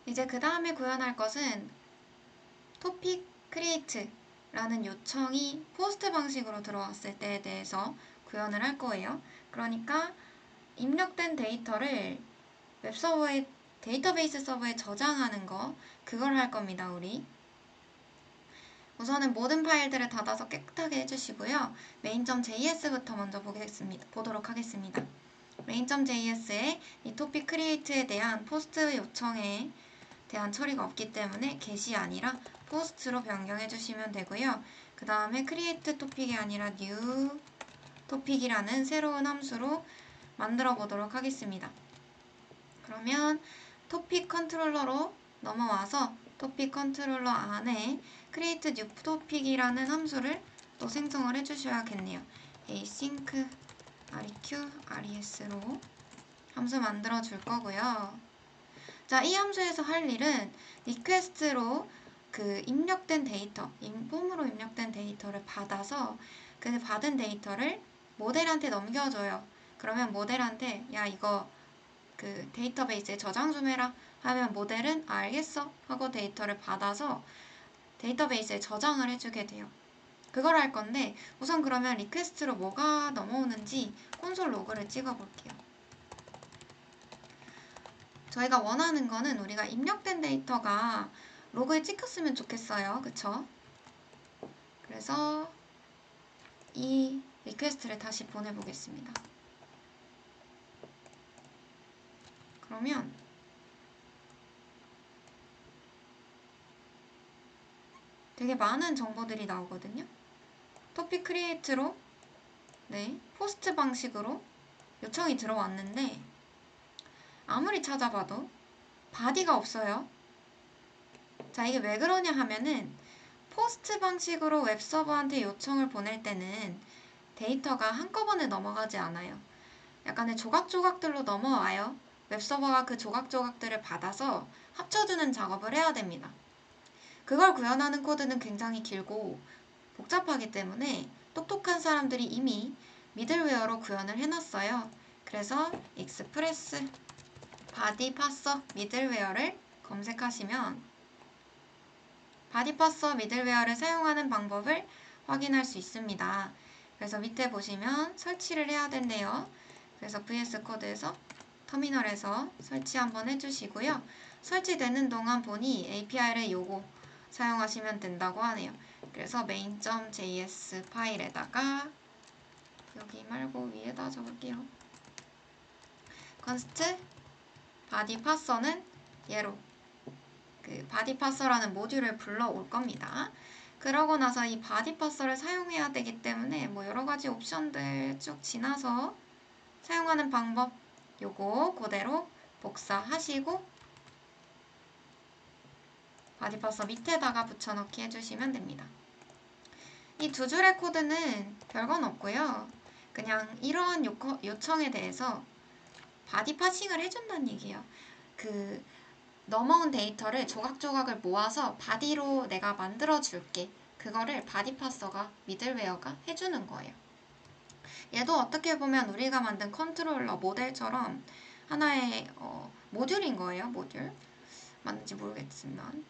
이제 그 다음에 구현할 것은 topic create 라는 요청이 포스트 방식으로 들어왔을 때에 대해서 구현을 할 거예요. 그러니까 입력된 데이터를 웹서버에 데이터베이스 서버에 저장하는 거, 그걸 할 겁니다, 우리. 우선은 모든 파일들을 닫아서 깨끗하게 해주시고요. main.js부터 먼저 보도록 하겠습니다. main.js에 이 topic create에 대한 포스트 요청에 대한 처리가 없기 때문에 get이 아니라 post로 변경해 주시면 되고요. 그 다음에 create topic이 아니라 new topic이라는 새로운 함수로 만들어 보도록 하겠습니다. 그러면 토픽 컨트롤러로 넘어와서 토픽 컨트롤러 안에 create new topic이라는 함수를 또 생성을 해주셔야겠네요. async req res로 함수 만들어 줄 거고요. 자, 이 함수에서 할 일은 리퀘스트로 그 입력된 데이터, 폼으로 입력된 데이터를 받아서 그 받은 데이터를 모델한테 넘겨줘요. 그러면 모델한테 야, 이거 그 데이터베이스에 저장 좀 해라 하면 모델은 알겠어 하고 데이터를 받아서 데이터베이스에 저장을 해주게 돼요. 그걸 할 건데 우선 그러면 리퀘스트로 뭐가 넘어오는지 콘솔 로그를 찍어 볼게요. 저희가 원하는 거는 우리가 입력된 데이터가 로그에 찍혔으면 좋겠어요. 그쵸? 그래서 이 리퀘스트를 다시 보내보겠습니다. 그러면 되게 많은 정보들이 나오거든요. 토픽 크리에이트로 포스트 방식으로 요청이 들어왔는데 아무리 찾아봐도 바디가 없어요. 자, 이게 왜 그러냐 하면은 포스트 방식으로 웹서버한테 요청을 보낼 때는 데이터가 한꺼번에 넘어가지 않아요. 약간의 조각조각들로 넘어와요. 웹서버가 그 조각조각들을 받아서 합쳐주는 작업을 해야 됩니다. 그걸 구현하는 코드는 굉장히 길고 복잡하기 때문에 똑똑한 사람들이 이미 미들웨어로 구현을 해놨어요. 그래서 익스프레스 바디 파서 미들웨어를 검색하시면 바디 파서 미들웨어를 사용하는 방법을 확인할 수 있습니다. 그래서 밑에 보시면 설치를 해야 된대요. 그래서 VS 코드에서 터미널에서 설치 한번 해주시고요. 설치되는 동안 보니 API를 요거 사용하시면 된다고 하네요. 그래서 main.js 파일에다가 여기 말고 위에다 적을게요. const body parser는 얘로 그 body parser라는 모듈을 불러올 겁니다. 그러고 나서 이 body parser를 사용해야 되기 때문에 뭐 여러 가지 옵션들 쭉 지나서 사용하는 방법 요거 그대로 복사하시고 바디 파서 밑에다가 붙여넣기 해주시면 됩니다. 이 두 줄의 코드는 별건 없고요. 그냥 이러한 요청에 대해서 바디 파싱을 해준다는 얘기예요. 그 넘어온 데이터를 조각조각을 모아서 바디로 내가 만들어줄게. 그거를 바디 파서가 미들웨어가 해주는 거예요. 얘도 어떻게 보면 우리가 만든 컨트롤러 모델처럼 하나의 모듈인 거예요. 모듈. 맞는지 모르겠지만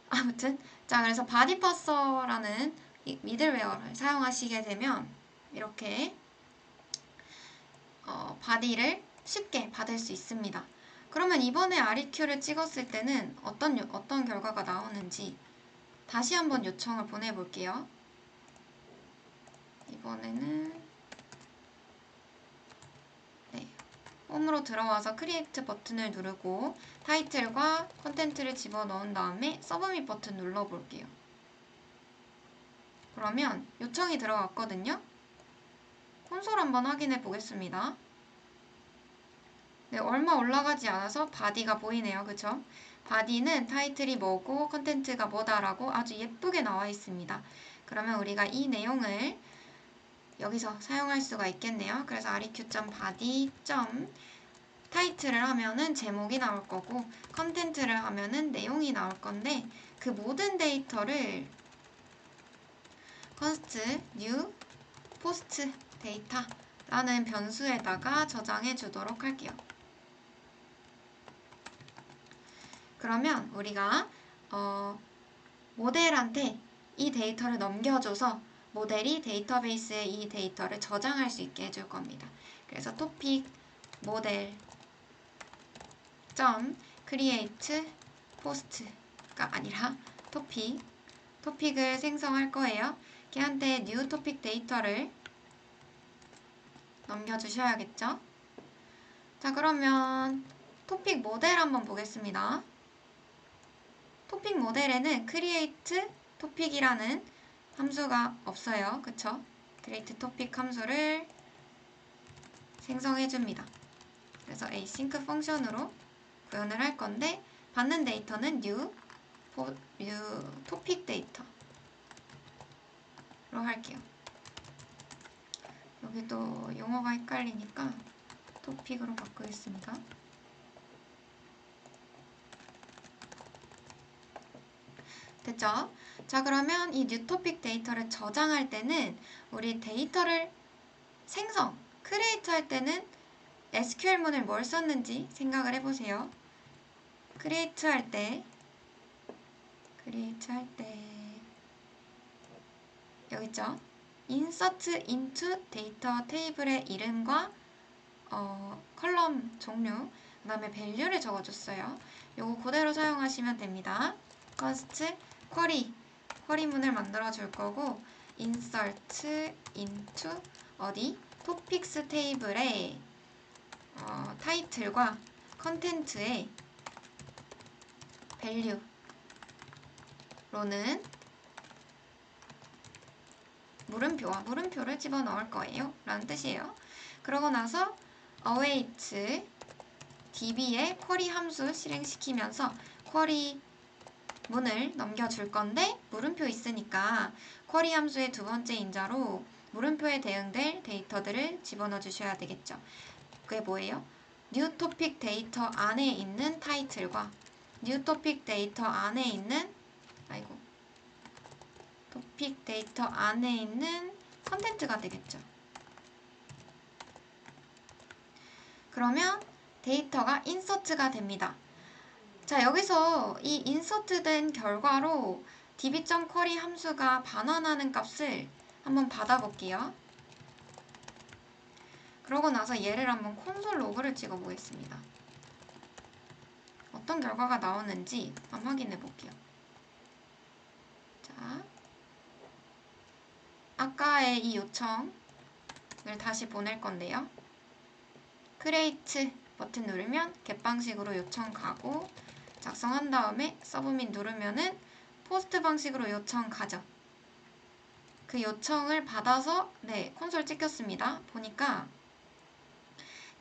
아무튼 자, 그래서 바디 파서라는 미들웨어를 사용하시게 되면 이렇게 바디를 쉽게 받을 수 있습니다. 그러면 이번에 REQ를 찍었을 때는 어떤 결과가 나오는지 다시 한번 요청을 보내볼게요. 이번에는 홈으로 들어와서 크리에이트 버튼을 누르고 타이틀과 컨텐츠를 집어넣은 다음에 서브밋 버튼 눌러볼게요. 그러면 요청이 들어왔거든요. 콘솔 한번 확인해 보겠습니다. 네, 얼마 올라가지 않아서 바디가 보이네요. 그쵸? 바디는 타이틀이 뭐고 컨텐츠가 뭐다라고 아주 예쁘게 나와 있습니다. 그러면 우리가 이 내용을 여기서 사용할 수가 있겠네요. 그래서 req.body. 타이틀을 하면은 제목이 나올 거고 컨텐츠를 하면은 내용이 나올 건데 그 모든 데이터를 const new post data 라는 변수에다가 저장해 주도록 할게요. 그러면 우리가 모델한테 이 데이터를 넘겨줘서 모델이 데이터베이스에 이 데이터를 저장할 수 있게 해줄 겁니다. 그래서 토픽 모델 create post가 아니라 토픽을 생성할 거예요. 걔한테 new topic 데이터를 넘겨주셔야겠죠? 자, 그러면 토픽 모델 한번 보겠습니다. 토픽 모델에는 create topic이라는 함수가 없어요. 그쵸? create topic 함수를 생성해줍니다. 그래서 async 펑션으로 구현을 할 건데 받는 데이터는 new topic 데이터로 할게요. 여기도 용어가 헷갈리니까 topic으로 바꾸겠습니다. 됐죠? 자, 그러면 이 new topic 데이터를 저장할 때는 우리 데이터를 create 할 때는 SQL문을 뭘 썼는지 생각을 해보세요. create 할 때 여기 있죠? insert into 데이터 테이블의 이름과 컬럼 종류, 그 다음에 value를 적어줬어요. 요거 그대로 사용하시면 됩니다. const 쿼리문을 만들어 줄 거고 insert into 어디? topics 테이블에 타이틀과 컨텐츠의 value로는 물음표를 집어넣을 거예요. 라는 뜻이에요. 그러고 나서 await db의 쿼리 함수 실행시키면서 쿼리 문을 넘겨줄 건데 물음표 있으니까 쿼리 함수의 두 번째 인자로 물음표에 대응될 데이터들을 집어넣어 주셔야 되겠죠. 그게 뭐예요? new topic 데이터 안에 있는 타이틀과 new topic 데이터 안에 있는 토픽 데이터 안에 있는 컨텐츠가 되겠죠. 그러면 데이터가 인서트가 됩니다. 자, 여기서 이 인서트된 결과로 db.query 함수가 반환하는 값을 한번 받아볼게요. 그러고 나서 얘를 한번 콘솔 로그를 찍어 보겠습니다. 어떤 결과가 나오는지 한번 확인해 볼게요. 자, 아까의 이 요청을 다시 보낼 건데요. create 버튼 누르면 get 방식으로 요청 가고 작성한 다음에 서브밋 누르면은 포스트 방식으로 요청 가죠. 그 요청을 받아서 콘솔 찍혔습니다. 보니까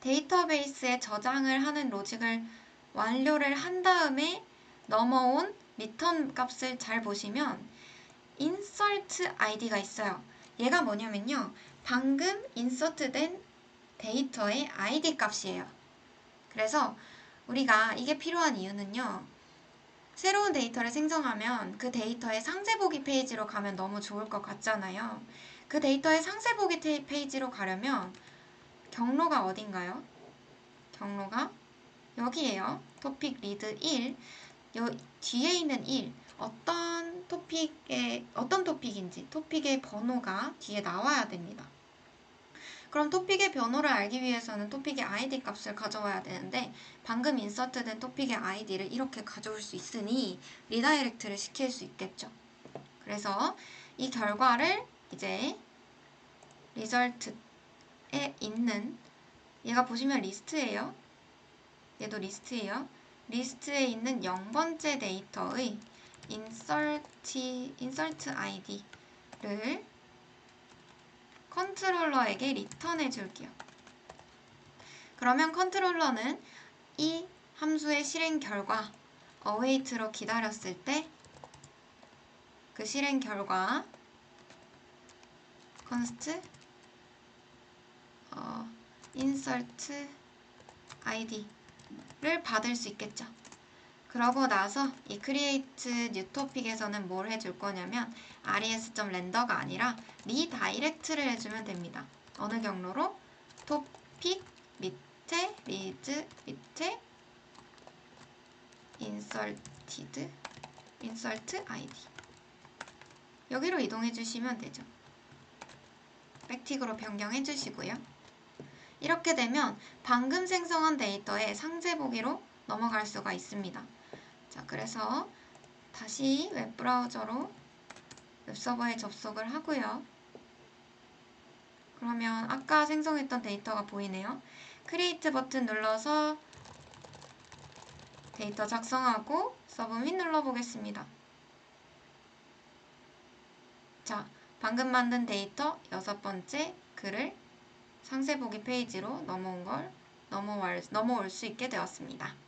데이터베이스에 저장을 하는 로직을 완료를 한 다음에 넘어온 리턴 값을 잘 보시면 insert id가 있어요. 얘가 뭐냐면요. 방금 인서트된 데이터의 id 값이에요. 그래서 우리가 이게 필요한 이유는요. 새로운 데이터를 생성하면 그 데이터의 상세보기 페이지로 가면 너무 좋을 것 같잖아요. 그 데이터의 상세보기 페이지로 가려면 경로가 어딘가요? 경로가 여기에요. 토픽 리드 1. 요 뒤에 있는 1. 어떤 토픽인지 토픽의 번호가 뒤에 나와야 됩니다. 그럼 토픽의 번호를 알기 위해서는 토픽의 id 값을 가져와야 되는데 방금 인서트된 토픽의 id를 이렇게 가져올 수 있으니 리다이렉트를 시킬 수 있겠죠. 그래서 이 결과를 이제 result에 있는 얘가 보시면 리스트예요. 얘도 리스트예요. 리스트에 있는 0번째 데이터의 insert id를 컨트롤러에게 리턴해 줄게요. 그러면 컨트롤러는 이 함수의 실행 결과 await로 기다렸을 때 그 실행 결과 const insert id를 받을 수 있겠죠. 그러고 나서 이 create new topic에서는 뭘 해줄 거냐면 res.render가 아니라 redirect를 해주면 됩니다. 어느 경로로? topic 밑에 res 밑에 insert insert id 여기로 이동해 주시면 되죠. 백틱으로 변경해 주시고요. 이렇게 되면 방금 생성한 데이터의 상세 보기로 넘어갈 수가 있습니다. 자, 그래서 다시 웹브라우저로 웹서버에 접속을 하고요. 그러면 아까 생성했던 데이터가 보이네요. 크리에이트 버튼 눌러서 데이터 작성하고 서브밋 눌러보겠습니다. 자, 방금 만든 데이터 6번째 글을 상세 보기 페이지로 넘어올 수 있게 되었습니다.